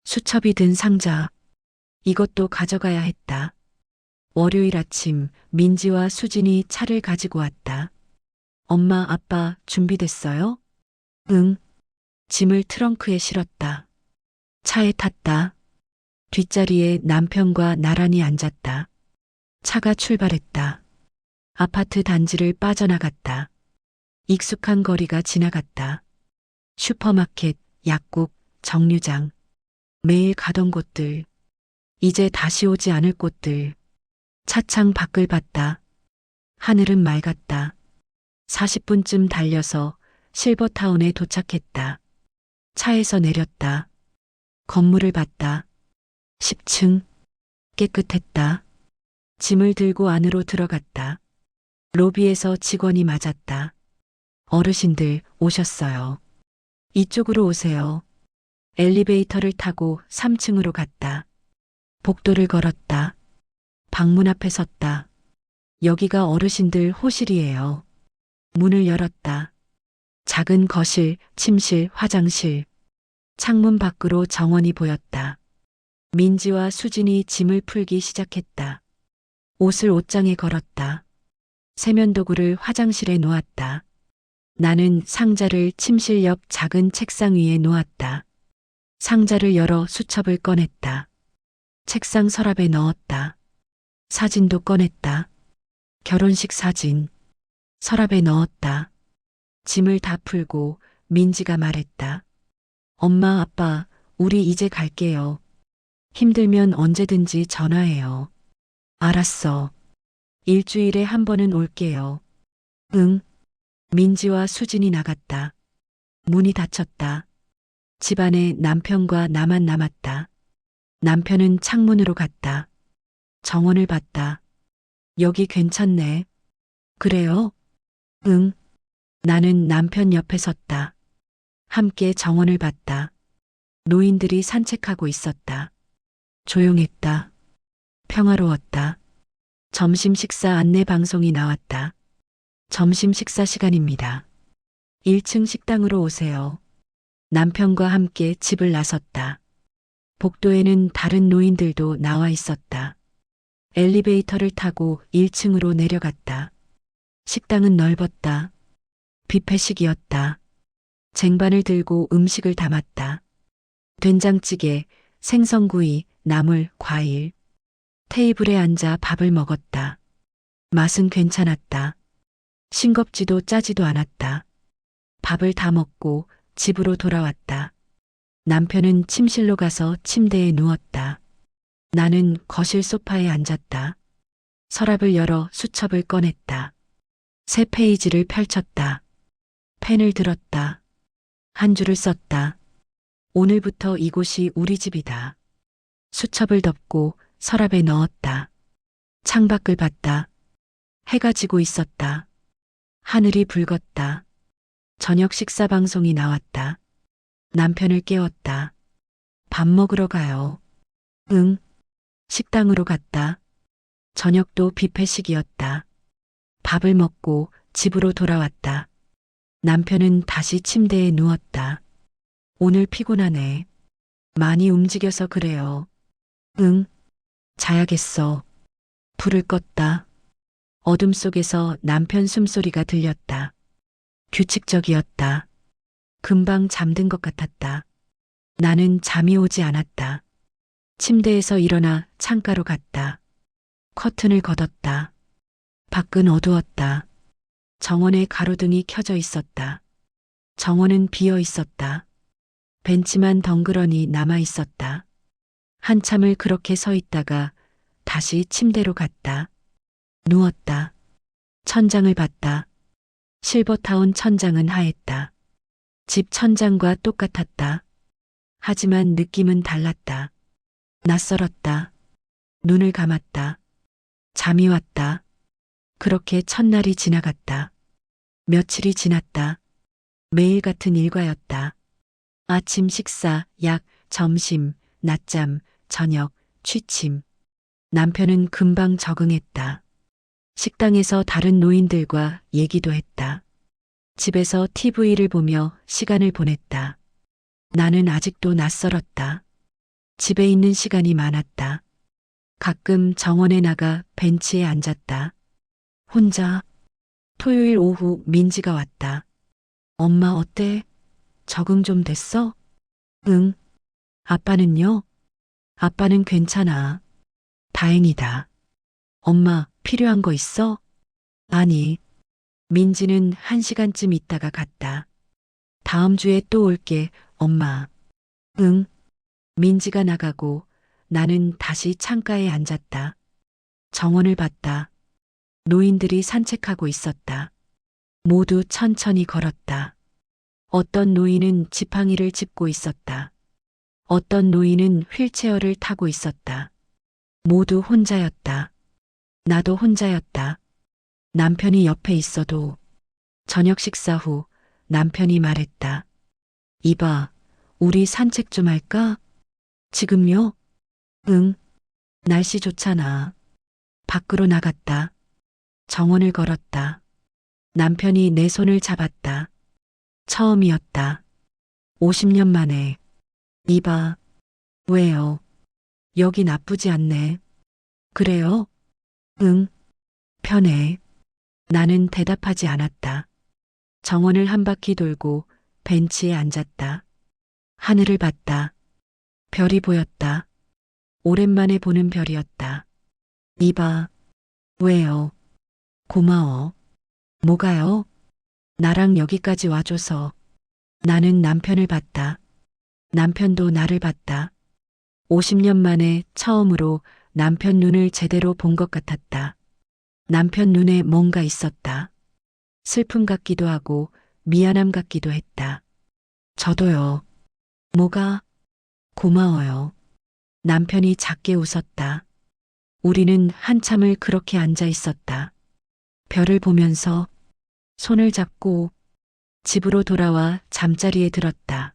수첩이 든 상자. 이것도 가져가야 했다. 월요일 아침 민지와 수진이 차를 가지고 왔다. 엄마, 아빠 준비됐어요? 응. 짐을 트렁크에 실었다. 차에 탔다. 뒷자리에 남편과 나란히 앉았다. 차가 출발했다. 아파트 단지를 빠져나갔다. 익숙한 거리가 지나갔다. 슈퍼마켓, 약국, 정류장. 매일 가던 곳들. 이제 다시 오지 않을 곳들. 차창 밖을 봤다. 하늘은 맑았다. 40분쯤 달려서 실버타운에 도착했다. 차에서 내렸다. 건물을 봤다. 10층. 깨끗했다. 짐을 들고 안으로 들어갔다. 로비에서 직원이 맞았다. 어르신들 오셨어요. 이쪽으로 오세요. 엘리베이터를 타고 3층으로 갔다. 복도를 걸었다. 방문 앞에 섰다. 여기가 어르신들 호실이에요. 문을 열었다. 작은 거실, 침실, 화장실. 창문 밖으로 정원이 보였다. 민지와 수진이 짐을 풀기 시작했다. 옷을 옷장에 걸었다. 세면도구를 화장실에 놓았다. 나는 상자를 침실 옆 작은 책상 위에 놓았다. 상자를 열어 수첩을 꺼냈다. 책상 서랍에 넣었다. 사진도 꺼냈다. 결혼식 사진. 서랍에 넣었다. 짐을 다 풀고 민지가 말했다. 엄마, 아빠, 우리 이제 갈게요. 힘들면 언제든지 전화해요. 알았어. 일주일에 한 번은 올게요. 응. 민지와 수진이 나갔다. 문이 닫혔다. 집안에 남편과 나만 남았다. 남편은 창문으로 갔다. 정원을 봤다. 여기 괜찮네. 그래요? 응. 나는 남편 옆에 섰다. 함께 정원을 봤다. 노인들이 산책하고 있었다. 조용했다. 평화로웠다. 점심 식사 안내 방송이 나왔다. 점심 식사 시간입니다. 1층 식당으로 오세요. 남편과 함께 집을 나섰다. 복도에는 다른 노인들도 나와 있었다. 엘리베이터를 타고 1층으로 내려갔다. 식당은 넓었다. 뷔페식이었다. 쟁반을 들고 음식을 담았다. 된장찌개, 생선구이, 나물, 과일. 테이블에 앉아 밥을 먹었다. 맛은 괜찮았다. 싱겁지도 짜지도 않았다. 밥을 다 먹고 집으로 돌아왔다. 남편은 침실로 가서 침대에 누웠다. 나는 거실 소파에 앉았다. 서랍을 열어 수첩을 꺼냈다. 새 페이지를 펼쳤다. 펜을 들었다. 한 줄을 썼다. 오늘부터 이곳이 우리 집이다. 수첩을 덮고 서랍에 넣었다. 창밖을 봤다. 해가 지고 있었다. 하늘이 붉었다. 저녁 식사 방송이 나왔다. 남편을 깨웠다. 밥 먹으러 가요. 응. 식당으로 갔다. 저녁도 뷔페식이었다. 밥을 먹고 집으로 돌아왔다. 남편은 다시 침대에 누웠다. 오늘 피곤하네. 많이 움직여서 그래요. 응. 자야겠어. 불을 껐다. 어둠 속에서 남편 숨소리가 들렸다. 규칙적이었다. 금방 잠든 것 같았다. 나는 잠이 오지 않았다. 침대에서 일어나 창가로 갔다. 커튼을 걷었다. 밖은 어두웠다. 정원에 가로등이 켜져 있었다. 정원은 비어 있었다. 벤치만 덩그러니 남아 있었다. 한참을 그렇게 서 있다가 다시 침대로 갔다. 누웠다. 천장을 봤다. 실버타운 천장은 하했다. 집 천장과 똑같았다. 하지만 느낌은 달랐다. 낯설었다. 눈을 감았다. 잠이 왔다. 그렇게 첫날이 지나갔다. 며칠이 지났다. 매일 같은 일과였다. 아침 식사, 약, 점심, 낮잠, 저녁, 취침. 남편은 금방 적응했다. 식당에서 다른 노인들과 얘기도 했다. 집에서 TV를 보며 시간을 보냈다. 나는 아직도 낯설었다. 집에 있는 시간이 많았다. 가끔 정원에 나가 벤치에 앉았다. 혼자. 토요일 오후 민지가 왔다. 엄마 어때? 적응 좀 됐어? 응. 아빠는요? 아빠는 괜찮아. 다행이다. 엄마 필요한 거 있어? 아니. 민지는 1시간쯤 있다가 갔다. 다음 주에 또 올게, 엄마. 응. 민지가 나가고 나는 다시 창가에 앉았다. 정원을 봤다. 노인들이 산책하고 있었다. 모두 천천히 걸었다. 어떤 노인은 지팡이를 짚고 있었다. 어떤 노인은 휠체어를 타고 있었다. 모두 혼자였다. 나도 혼자였다. 남편이 옆에 있어도. 저녁 식사 후 남편이 말했다. 이봐, 우리 산책 좀 할까? 지금요? 응. 날씨 좋잖아. 밖으로 나갔다. 정원을 걸었다. 남편이 내 손을 잡았다. 처음이었다. 50년 만에. 이봐. 왜요? 여기 나쁘지 않네. 그래요? 응. 편해. 나는 대답하지 않았다. 정원을 한 바퀴 돌고 벤치에 앉았다. 하늘을 봤다. 별이 보였다. 오랜만에 보는 별이었다. 이봐. 왜요? 고마워. 뭐가요? 나랑 여기까지 와줘서. 나는 남편을 봤다. 남편도 나를 봤다. 50년 만에 처음으로 남편 눈을 제대로 본 것 같았다. 남편 눈에 뭔가 있었다. 슬픔 같기도 하고 미안함 같기도 했다. 저도요. 뭐가? 고마워요. 남편이 작게 웃었다. 우리는 한참을 그렇게 앉아 있었다. 별을 보면서 손을 잡고 집으로 돌아와 잠자리에 들었다.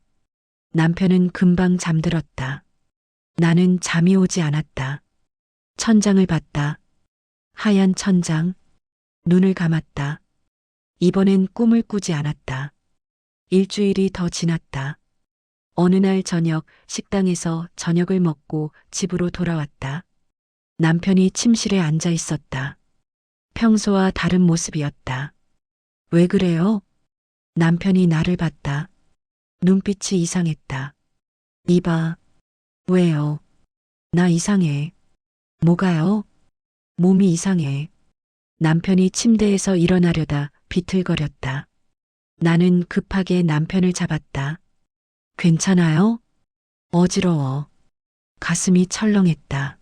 남편은 금방 잠들었다. 나는 잠이 오지 않았다. 천장을 봤다. 하얀 천장. 눈을 감았다. 이번엔 꿈을 꾸지 않았다. 일주일이 더 지났다. 어느 날 저녁 식당에서 저녁을 먹고 집으로 돌아왔다. 남편이 침실에 앉아 있었다. 평소와 다른 모습이었다. 왜 그래요? 남편이 나를 봤다. 눈빛이 이상했다. 이봐. 왜요? 나 이상해. 뭐가요? 몸이 이상해. 남편이 침대에서 일어나려다 비틀거렸다. 나는 급하게 남편을 잡았다. 괜찮아요? 어지러워. 가슴이 철렁했다.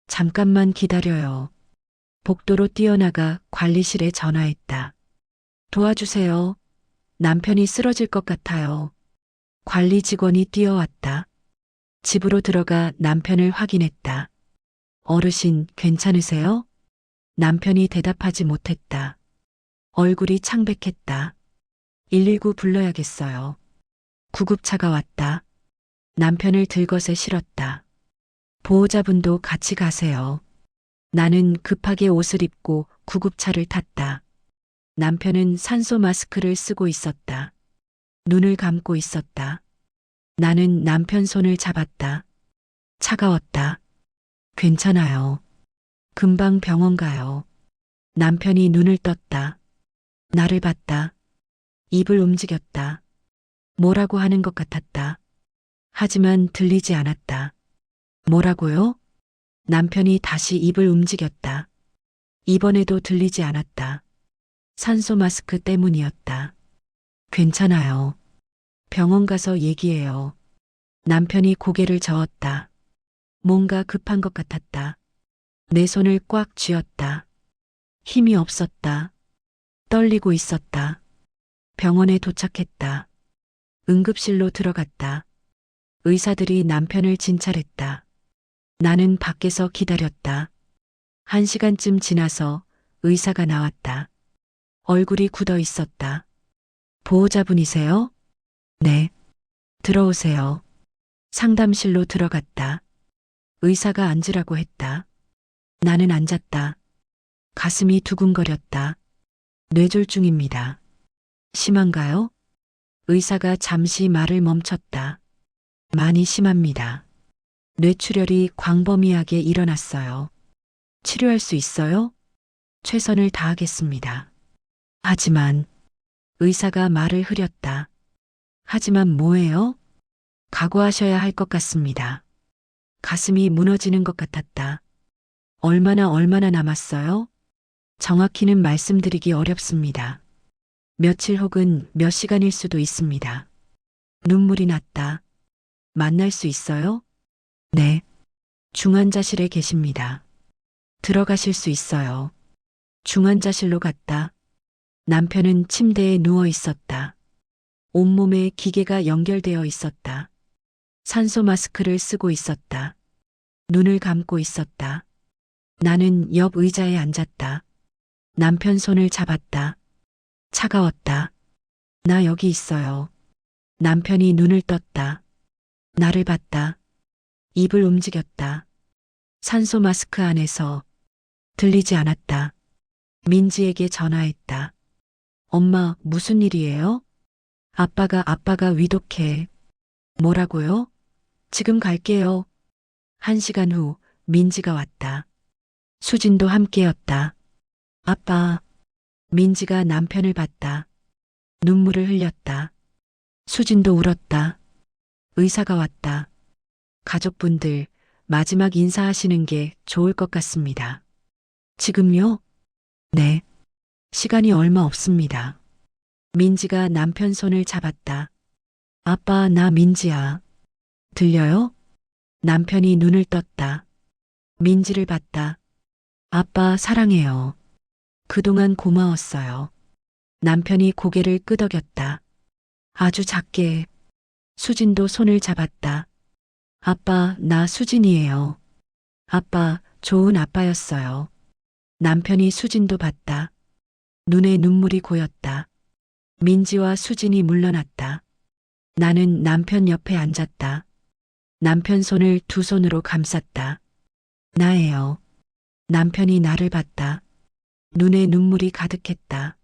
잠깐만 기다려요. 복도로 뛰어나가 관리실에 전화했다. 도와주세요. 남편이 쓰러질 것 같아요. 관리 직원이 뛰어왔다. 집으로 들어가 남편을 확인했다. 어르신, 괜찮으세요? 남편이 대답하지 못했다. 얼굴이 창백했다. 119 불러야겠어요. 구급차가 왔다. 남편을 들것에 실었다. 보호자분도 같이 가세요. 나는 급하게 옷을 입고 구급차를 탔다. 남편은 산소 마스크를 쓰고 있었다. 눈을 감고 있었다. 나는 남편 손을 잡았다. 차가웠다. 괜찮아요. 금방 병원 가요. 남편이 눈을 떴다. 나를 봤다. 입을 움직였다. 뭐라고 하는 것 같았다. 하지만 들리지 않았다. 뭐라고요? 남편이 다시 입을 움직였다. 이번에도 들리지 않았다. 산소 마스크 때문이었다. 괜찮아요. 병원 가서 얘기해요. 남편이 고개를 저었다. 뭔가 급한 것 같았다. 내 손을 꽉 쥐었다. 힘이 없었다. 떨리고 있었다. 병원에 도착했다. 응급실로 들어갔다. 의사들이 남편을 진찰했다. 나는 밖에서 기다렸다. 1시간쯤 지나서 의사가 나왔다. 얼굴이 굳어 있었다. 보호자분이세요? 네. 들어오세요. 상담실로 들어갔다. 의사가 앉으라고 했다. 나는 앉았다. 가슴이 두근거렸다. 뇌졸중입니다. 심한가요? 의사가 잠시 말을 멈췄다. 많이 심합니다. 뇌출혈이 광범위하게 일어났어요. 치료할 수 있어요? 최선을 다하겠습니다. 하지만 의사가 말을 흐렸다. 하지만 뭐예요? 각오하셔야 할 것 같습니다. 가슴이 무너지는 것 같았다. 얼마나 남았어요? 정확히는 말씀드리기 어렵습니다. 며칠 혹은 몇 시간일 수도 있습니다. 눈물이 났다. 만날 수 있어요? 네. 중환자실에 계십니다. 들어가실 수 있어요. 중환자실로 갔다. 남편은 침대에 누워 있었다. 온몸에 기계가 연결되어 있었다. 산소 마스크를 쓰고 있었다. 눈을 감고 있었다. 나는 옆 의자에 앉았다. 남편 손을 잡았다. 차가웠다. 나 여기 있어요. 남편이 눈을 떴다. 나를 봤다. 입을 움직였다. 산소 마스크 안에서 들리지 않았다. 민지에게 전화했다. 엄마, 무슨 일이에요? 아빠가 위독해. 뭐라고요? 지금 갈게요. 1시간 후 민지가 왔다. 수진도 함께였다. 아빠. 민지가 남편을 봤다. 눈물을 흘렸다. 수진도 울었다. 의사가 왔다. 가족분들, 마지막 인사하시는 게 좋을 것 같습니다. 지금요? 네. 시간이 얼마 없습니다. 민지가 남편 손을 잡았다. 아빠, 나 민지야. 들려요? 남편이 눈을 떴다. 민지를 봤다. 아빠, 사랑해요. 그동안 고마웠어요. 남편이 고개를 끄덕였다. 아주 작게. 수진도 손을 잡았다. 아빠, 나 수진이에요. 아빠, 좋은 아빠였어요. 남편이 수진도 봤다. 눈에 눈물이 고였다. 민지와 수진이 물러났다. 나는 남편 옆에 앉았다. 남편 손을 두 손으로 감쌌다. 나예요. 남편이 나를 봤다. 눈에 눈물이 가득했다.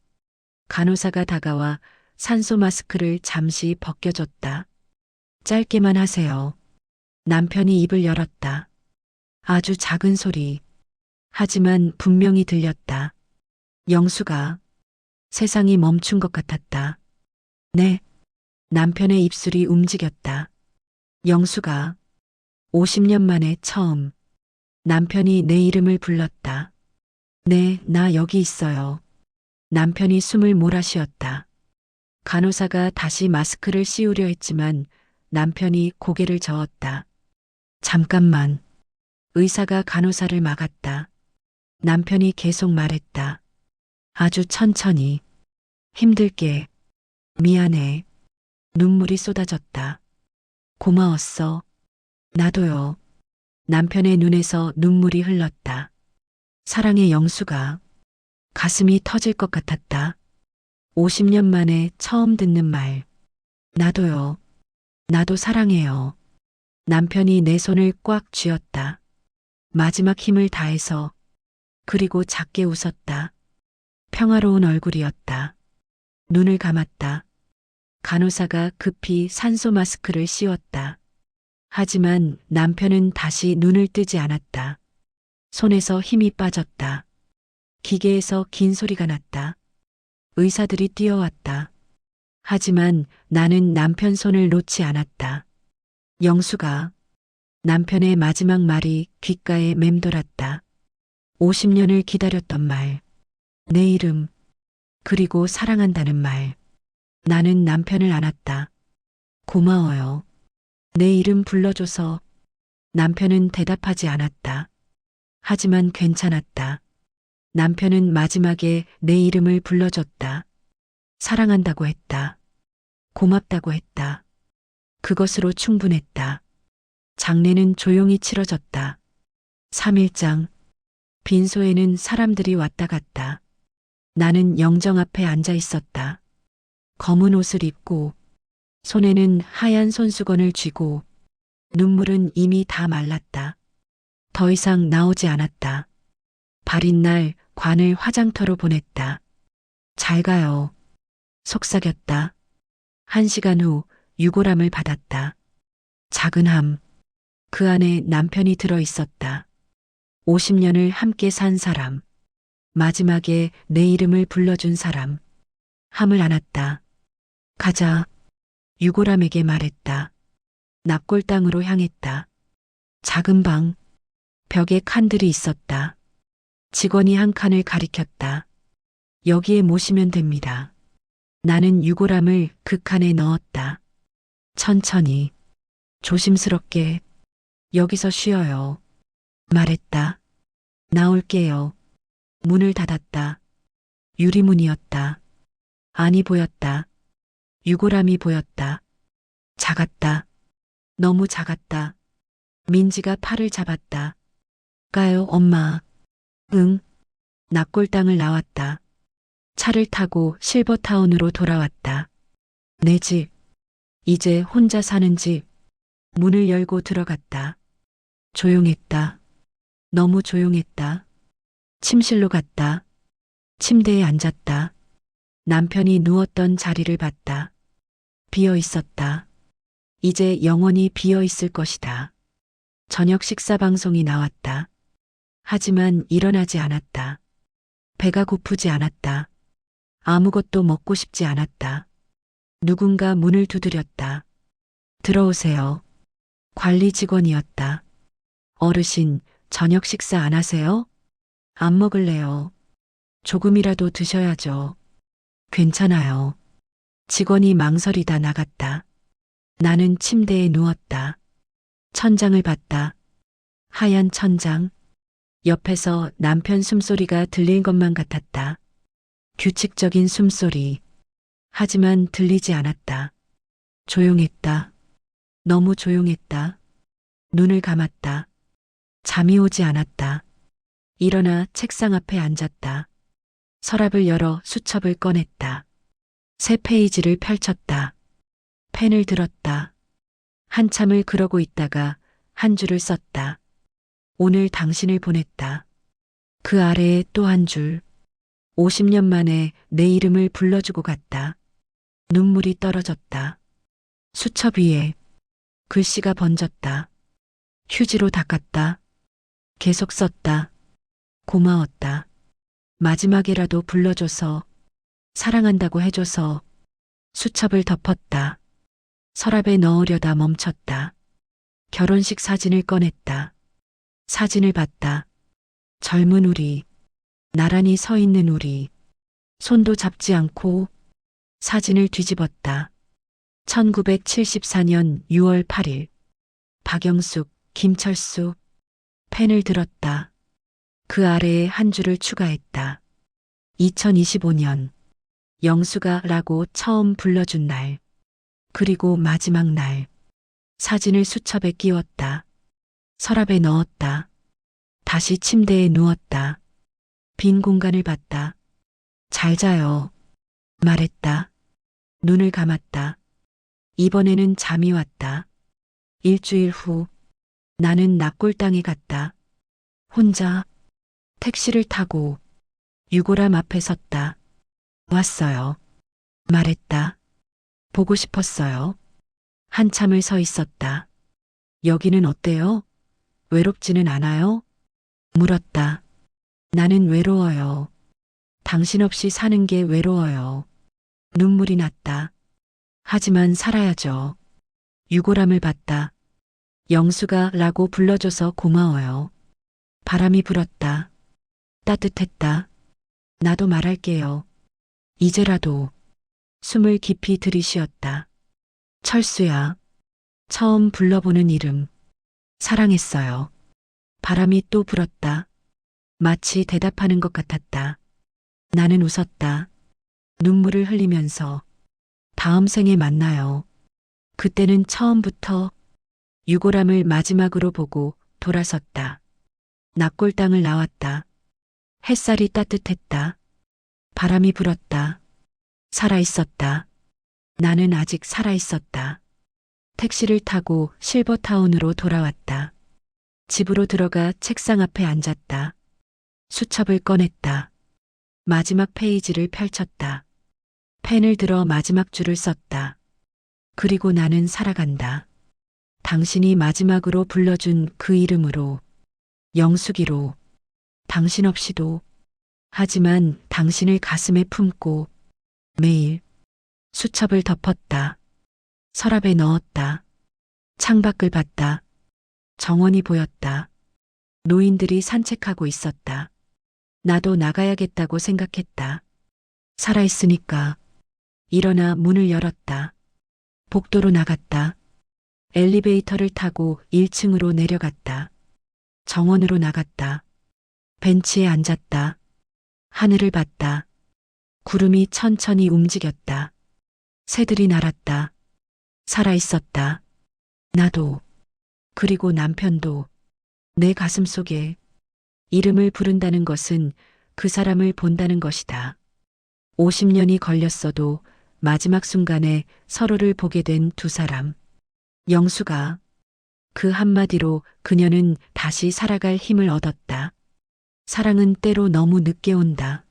간호사가 다가와 산소 마스크를 잠시 벗겨줬다. 짧게만 하세요. 남편이 입을 열었다. 아주 작은 소리. 하지만 분명히 들렸다. 영수가. 세상이 멈춘 것 같았다. 네. 남편의 입술이 움직였다. 영수가. 50년 만에 처음. 남편이 내 이름을 불렀다. 네, 나 여기 있어요. 남편이 숨을 몰아쉬었다. 간호사가 다시 마스크를 씌우려 했지만 남편이 고개를 저었다. 잠깐만. 의사가 간호사를 막았다. 남편이 계속 말했다. 아주 천천히. 힘들게. 미안해. 눈물이 쏟아졌다. 고마웠어. 나도요. 남편의 눈에서 눈물이 흘렀다. 사랑의 영수가 가슴이 터질 것 같았다. 50년 만에 처음 듣는 말. 나도요. 나도 사랑해요. 남편이 내 손을 꽉 쥐었다. 마지막 힘을 다해서. 그리고 작게 웃었다. 평화로운 얼굴이었다. 눈을 감았다. 간호사가 급히 산소 마스크를 씌웠다. 하지만 남편은 다시 눈을 뜨지 않았다. 손에서 힘이 빠졌다. 기계에서 긴 소리가 났다. 의사들이 뛰어왔다. 하지만 나는 남편 손을 놓지 않았다. 영수가 남편의 마지막 말이 귓가에 맴돌았다. 50년을 기다렸던 말. 내 이름. 그리고 사랑한다는 말. 나는 남편을 안았다. 고마워요. 내 이름 불러줘서. 남편은 대답하지 않았다. 하지만 괜찮았다. 남편은 마지막에 내 이름을 불러줬다. 사랑한다고 했다. 고맙다고 했다. 그것으로 충분했다. 장례는 조용히 치러졌다. 3일장. 빈소에는 사람들이 왔다 갔다. 나는 영정 앞에 앉아 있었다. 검은 옷을 입고 손에는 하얀 손수건을 쥐고 눈물은 이미 다 말랐다. 더 이상 나오지 않았다. 발인 날 관을 화장터로 보냈다. 잘 가요. 속삭였다. 1시간 후 유골함을 받았다. 작은 함. 그 안에 남편이 들어 있었다. 50년을 함께 산 사람. 마지막에 내 이름을 불러준 사람. 함을 안았다. 가자. 유골함에게 말했다. 납골 땅으로 향했다. 작은 방. 벽에 칸들이 있었다. 직원이 한 칸을 가리켰다. 여기에 모시면 됩니다. 나는 유골함을 그 칸에 넣었다. 천천히, 조심스럽게, 여기서 쉬어요. 말했다. 나올게요. 문을 닫았다. 유리문이었다. 안이 보였다. 유골함이 보였다. 작았다. 너무 작았다. 민지가 팔을 잡았다. 가요, 엄마. 응. 납골 땅을 나왔다. 차를 타고 실버타운으로 돌아왔다. 내 집. 이제 혼자 사는 집. 문을 열고 들어갔다. 조용했다. 너무 조용했다. 침실로 갔다. 침대에 앉았다. 남편이 누웠던 자리를 봤다. 비어 있었다. 이제 영원히 비어 있을 것이다. 저녁 식사 방송이 나왔다. 하지만 일어나지 않았다. 배가 고프지 않았다. 아무것도 먹고 싶지 않았다. 누군가 문을 두드렸다. 들어오세요. 관리 직원이었다. 어르신, 저녁 식사 안 하세요? 안 먹을래요. 조금이라도 드셔야죠. 괜찮아요. 직원이 망설이다 나갔다. 나는 침대에 누웠다. 천장을 봤다. 하얀 천장. 옆에서 남편 숨소리가 들릴 것만 같았다. 규칙적인 숨소리. 하지만 들리지 않았다. 조용했다. 너무 조용했다. 눈을 감았다. 잠이 오지 않았다. 일어나 책상 앞에 앉았다. 서랍을 열어 수첩을 꺼냈다. 새 페이지를 펼쳤다. 펜을 들었다. 한참을 그러고 있다가 한 줄을 썼다. 오늘 당신을 보냈다. 그 아래에 또 한 줄. 50년 만에 내 이름을 불러주고 갔다. 눈물이 떨어졌다. 수첩 위에 글씨가 번졌다. 휴지로 닦았다. 계속 썼다. 고마웠다. 마지막이라도 불러줘서, 사랑한다고 해줘서. 수첩을 덮었다. 서랍에 넣으려다 멈췄다. 결혼식 사진을 꺼냈다. 사진을 봤다. 젊은 우리, 나란히 서 있는 우리, 손도 잡지 않고. 사진을 뒤집었다. 1974년 6월 8일. 박영숙, 김철수. 펜을 들었다. 그 아래에 한 줄을 추가했다. 2025년. 영수가 라고 처음 불러준 날. 그리고 마지막 날 사진을 수첩에 끼웠다. 서랍에 넣었다. 다시 침대에 누웠다. 빈 공간을 봤다. 잘 자요. 말했다. 눈을 감았다. 이번에는 잠이 왔다. 일주일 후 나는 납골당에 갔다. 혼자 택시를 타고 유골함 앞에 섰다. 왔어요. 말했다. 보고 싶었어요. 한참을 서 있었다. 여기는 어때요? 외롭지는 않아요? 물었다. 나는 외로워요. 당신 없이 사는 게 외로워요. 눈물이 났다. 하지만 살아야죠. 유골함을 봤다. 영수가 라고 불러줘서 고마워요. 바람이 불었다. 따뜻했다. 나도 말할게요. 이제라도 숨을 깊이 들이쉬었다. 철수야. 처음 불러보는 이름. 사랑했어요. 바람이 또 불었다. 마치 대답하는 것 같았다. 나는 웃었다. 눈물을 흘리면서 다음 생에 만나요. 그때는 처음부터 유골함을 마지막으로 보고 돌아섰다. 납골당을 나왔다. 햇살이 따뜻했다. 바람이 불었다. 살아있었다. 나는 아직 살아있었다. 택시를 타고 실버타운으로 돌아왔다. 집으로 들어가 책상 앞에 앉았다. 수첩을 꺼냈다. 마지막 페이지를 펼쳤다. 펜을 들어 마지막 줄을 썼다. 그리고 나는 살아간다. 당신이 마지막으로 불러준 그 이름으로, 영숙이로, 당신 없이도, 하지만 당신을 가슴에 품고 매일 수첩을 덮었다. 서랍에 넣었다. 창밖을 봤다. 정원이 보였다. 노인들이 산책하고 있었다. 나도 나가야겠다고 생각했다. 살아있으니까. 일어나 문을 열었다. 복도로 나갔다. 엘리베이터를 타고 1층으로 내려갔다. 정원으로 나갔다. 벤치에 앉았다. 하늘을 봤다. 구름이 천천히 움직였다. 새들이 날았다. 살아있었다. 나도. 그리고 남편도. 내 가슴 속에 이름을 부른다는 것은 그 사람을 본다는 것이다. 50년이 걸렸어도 마지막 순간에 서로를 보게 된 두 사람. 영수가. 그 한마디로 그녀는 다시 살아갈 힘을 얻었다. 사랑은 때로 너무 늦게 온다.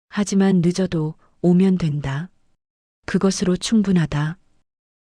하지만 늦어도 오면 된다. 그것으로 충분하다.